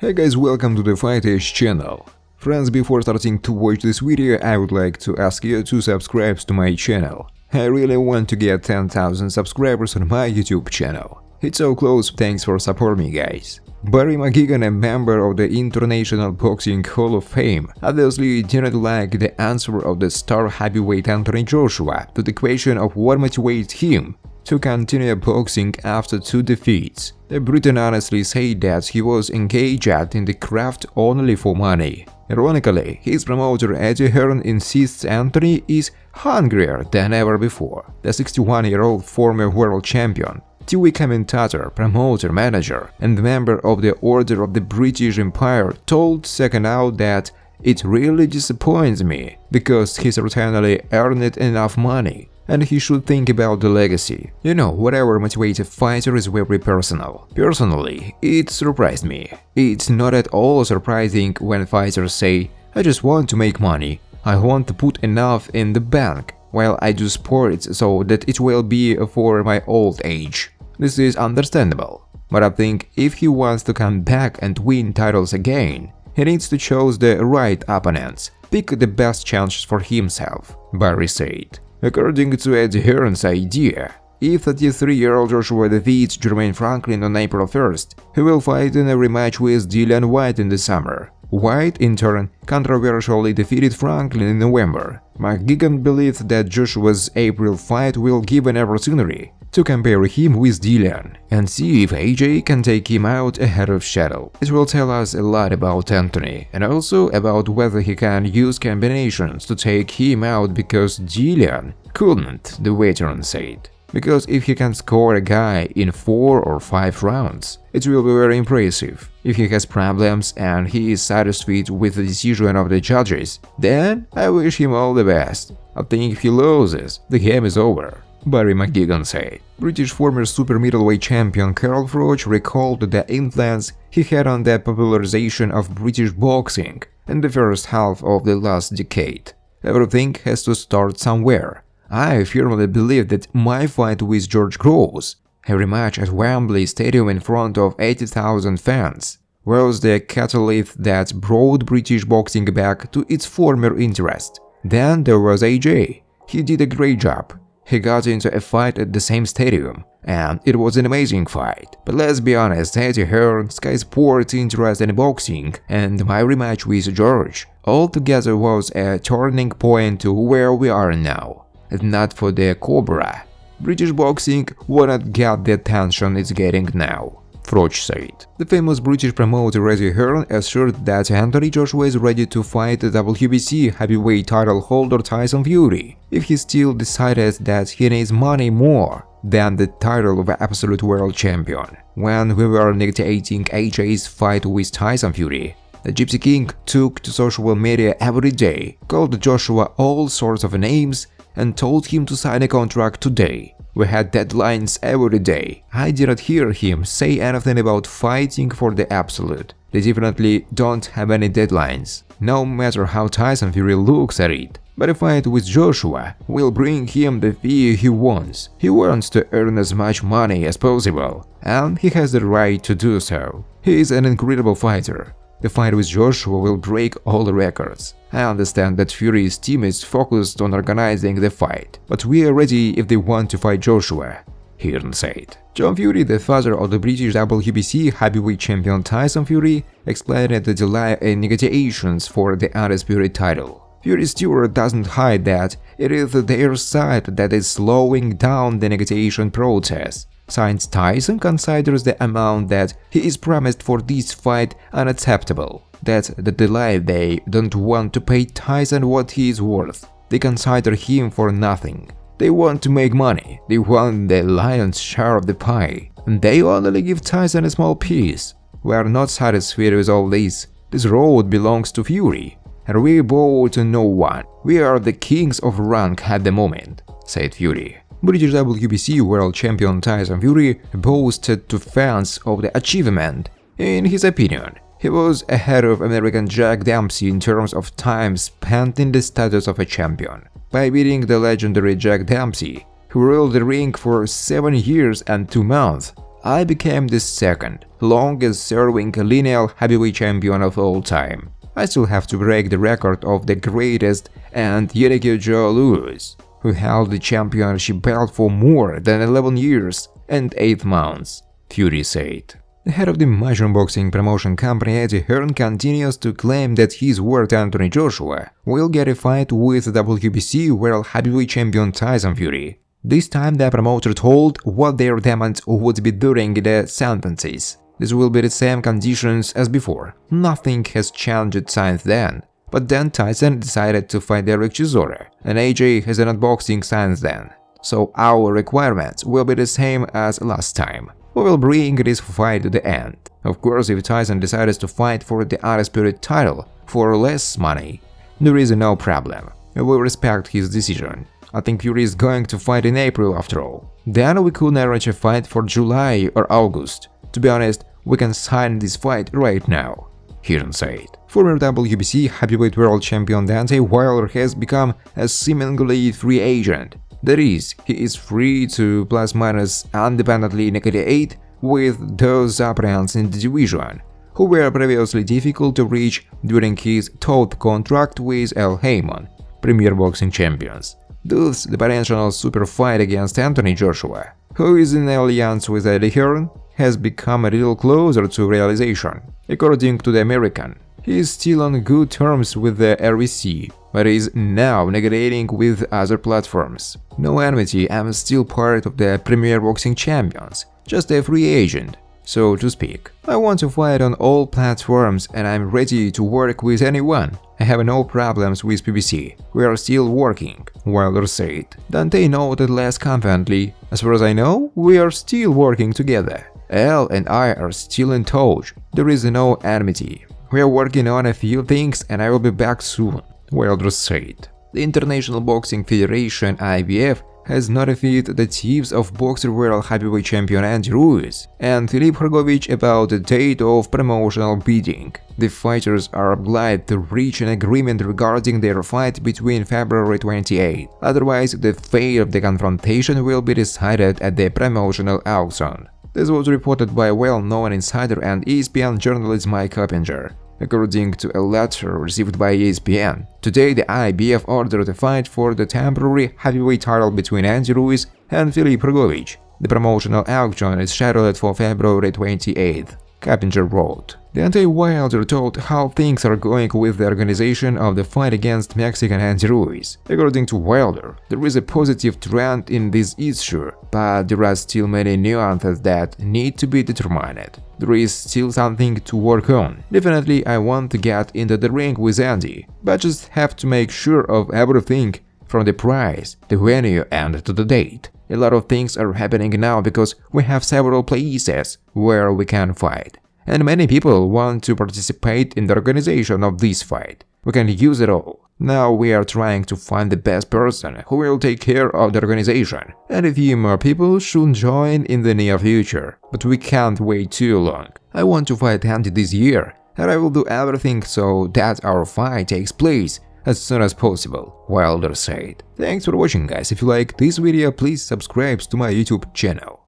Hey guys, welcome to the Fightnews channel. Friends, before starting to watch this video, I would like to ask you to subscribe to my channel. I really want to get 10,000 subscribers on my YouTube channel. It's so close, thanks for supporting me guys. Barry McGuigan, a member of the International Boxing Hall of Fame, obviously didn't like the answer of the star heavyweight Anthony Joshua to the question of what motivates him to continue boxing after 2 defeats. The Briton honestly said that he was engaged in the craft only for money. Ironically, his promoter Eddie Hearn insists Anthony is hungrier than ever before. The 61-year-old former world champion, TV commentator, promoter, manager, and member of the Order of the British Empire told Second Out that it really disappoints me because he certainly earned enough money and he should think about the legacy. You know, whatever motivates a fighter is very personal. Personally, it surprised me. It's not at all surprising when fighters say, I just want to make money, I want to put enough in the bank while I do sports so that it will be for my old age. This is understandable. But I think if he wants to come back and win titles again, he needs to choose the right opponents, pick the best chances for himself, Barry said. According to Eddie Hearn's idea, if 33-year-old Joshua defeats Jermaine Franklin on April 1st, he will fight in a rematch with Dillian Whyte in the summer. Whyte, in turn, controversially defeated Franklin in November. McGuigan believes that Joshua's April fight will give an opportunity to compare him with Dillian and see if AJ can take him out ahead of Shadow. It will tell us a lot about Anthony and also about whether he can use combinations to take him out because Dillian couldn't, the veteran said. Because if he can score a guy in 4 or 5 rounds, it will be very impressive. If he has problems and he is satisfied with the decision of the judges, then I wish him all the best. I think if he loses, the game is over, Barry McGuigan said. British former super middleweight champion Carl Froch recalled the influence he had on the popularization of British boxing in the first half of the last decade. Everything has to start somewhere. I firmly believe that my fight with George Groves, a rematch at Wembley Stadium in front of 80,000 fans, was the catalyst that brought British boxing back to its former interest. Then there was AJ. He did a great job. He got into a fight at the same stadium, and it was an amazing fight. But let's be honest, Eddie Hearn, Sky Sports' interest in boxing, and my rematch with George altogether was a turning point to where we are now. If not for the Cobra, British boxing wouldn't get the attention it's getting now, Froch said. The famous British promoter Eddie Hearn assured that Anthony Joshua is ready to fight the WBC heavyweight title holder Tyson Fury if he still decided that he needs money more than the title of absolute world champion. When we were negotiating AJ's fight with Tyson Fury, the Gypsy King took to social media every day, called Joshua all sorts of names, and told him to sign a contract today. We had deadlines every day. I didn't hear him say anything about fighting for the absolute. They definitely don't have any deadlines, no matter how Tyson Fury looks at it. But a fight with Joshua will bring him the fee he wants. He wants to earn as much money as possible, and he has the right to do so. He is an incredible fighter. The fight with Joshua will break all the records. I understand that Fury's team is focused on organizing the fight, but we are ready if they want to fight Joshua, Hearn said. John Fury, the father of the British WBC heavyweight champion Tyson Fury, explained the delay in negotiations for the undisputed title. Fury's steward doesn't hide that it is their side that is slowing down the negotiation process. Since Tyson considers the amount that he is promised for this fight unacceptable. That's the delay. They don't want to pay Tyson what he is worth. They consider him for nothing. They want to make money. They want the lion's share of the pie. And they only give Tyson a small piece. We are not satisfied with all this. This road belongs to Fury, and we bow to no one. We are the kings of rank at the moment, said Fury. British WBC world champion Tyson Fury boasted to fans of the achievement. In his opinion, he was ahead of American Jack Dempsey in terms of time spent in the status of a champion. By beating the legendary Jack Dempsey, who ruled the ring for 7 years and 2 months, I became the second longest-serving lineal heavyweight champion of all time. I still have to break the record of the greatest and Yurick Joe Louis, who held the championship belt for more than 11 years and 8 months, Fury said. The head of the Mushroom Boxing promotion company Hearn continues to claim that his ward Anthony Joshua will get a fight with WBC World Heavyweight Champion Tyson Fury. This time the promoter told what their demand would be during the sentences. This will be the same conditions as before. Nothing has changed since then. But then Tyson decided to fight Derek Chisora, and AJ has not boxing since then. So our requirements will be the same as last time. We will bring this fight to the end. Of course, if Tyson decides to fight for the Undisputed title for less money, there is no problem. We will respect his decision. I think Fury is going to fight in April after all. Then we could arrange a fight for July or August. To be honest, we can sign this fight right now, Hearn said. Former WBC heavyweight world champion Deontay Wilder has become a seemingly free agent. That is, he is free to plus-minus independently negotiate with those opponents in the division, who were previously difficult to reach during his third contract with Al Haymon, Premier Boxing Champions. Thus, the potential super fight against Anthony Joshua, who is in alliance with Eddie Hearn, has become a little closer to realization. According to the American, he is still on good terms with the RBC, but is now negotiating with other platforms. No enmity, I'm still part of the Premier Boxing Champions, just a free agent, so to speak. I want to fight on all platforms and I'm ready to work with anyone. I have no problems with PBC, we are still working, Wilder said. Dante noted less confidently, as far as I know, we are still working together. Al and I are still in touch, there is no enmity. We are working on a few things and I will be back soon, Wilder said. The International Boxing Federation (IBF) has notified the chiefs of boxer world heavyweight champion Andy Ruiz and Filip Hrgovic about the date of promotional bidding. The fighters are obliged to reach an agreement regarding their fight between February 28. Otherwise, the fate of the confrontation will be decided at the promotional auction. This was reported by well-known insider and ESPN journalist Mike Coppinger. According to a letter received by ESPN, today the IBF ordered a fight for the temporary heavyweight title between Andy Ruiz and Filip Hrgovic. The promotional auction is scheduled for February 28th, Coppinger wrote. Deontay Wilder told how things are going with the organization of the fight against Mexican Andy Ruiz. According to Wilder, there is a positive trend in this issue, but there are still many nuances that need to be determined. There is still something to work on. Definitely I want to get into the ring with Andy, but just have to make sure of everything from the price, the venue and to the date. A lot of things are happening now because we have several places where we can fight. And many people want to participate in the organization of this fight. We can use it all. Now we are trying to find the best person who will take care of the organization. And a few more people should join in the near future. But we can't wait too long. I want to fight Andy this year, and I will do everything so that our fight takes place as soon as possible, Wilder said. Thanks for watching guys. If you like this video, please subscribe to my YouTube channel.